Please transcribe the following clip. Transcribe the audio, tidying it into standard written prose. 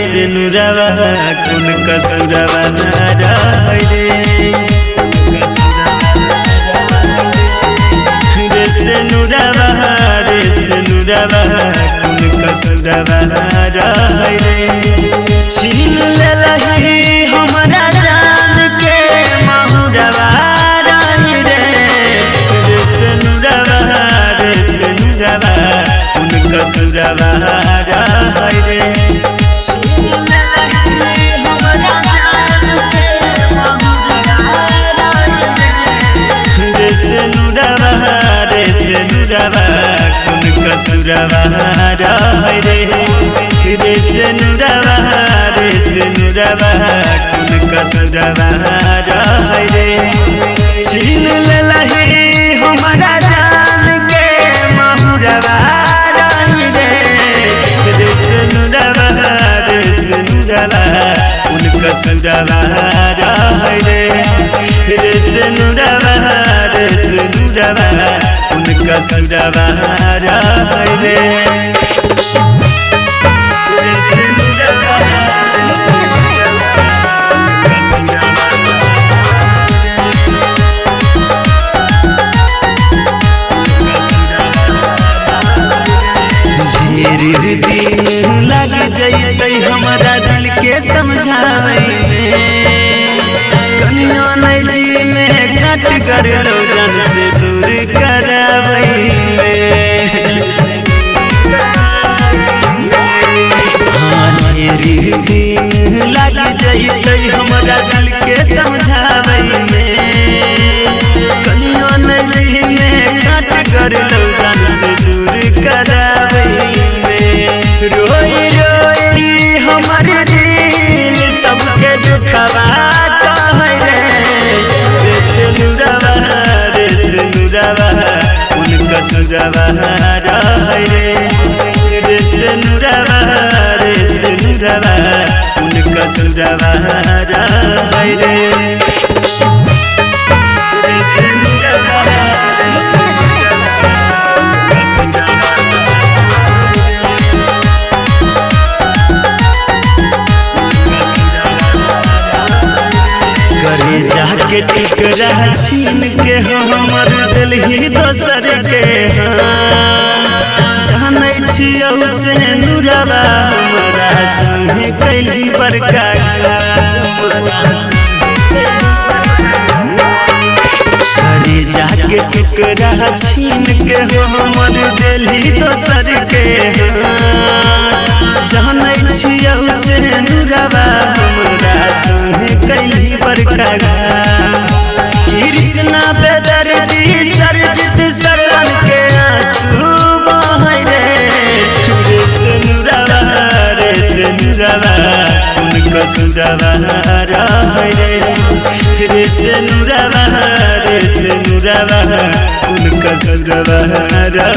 सिनुरवा कुन कसुरवा रे सिनुरवा कुन कसुरवा रे छीन लेलही हमरा जान के महुरवा रे सिनुरवा कुन कसुरवा रे कुन कसुरवा रे सिनुरवा कुन कसुरवा रे छीन लेलही हमरा जान के महुरवा रे सिनुरवा कुन कसुरवा रे सिनुरवा कुन कसुरवा रे दिन लग जैते हमरा दिल के समझावे कन्या नजी में कट कर लो जन से दूर करावे दिन लग जैते हमरा दिल के समझावे कन्या नजी में कट कर लो जन से दूर करावे रोई रोई हमर दिल सबके दुखवा कहे रे सिनुरवा कुन कसुरवा रे सिनुरवा कुन कसुरवा रे जाके टुकड़ा छीन के हमर दिल ही दोसर के जानै छियौ से नुरवा हमरा संगे कैली बड़का अरे जाके टुकड़ा छीन के हमर दिल ही दोसर के जानै छियौ से नुरवा हमरा संगे कैली बड़का कृष्णा बेदर्दी सरजित सरवन के आंसू बहे रे सिनुरवा कुन कसुरवा रे सिनुरवा कुन कसुरवा रे।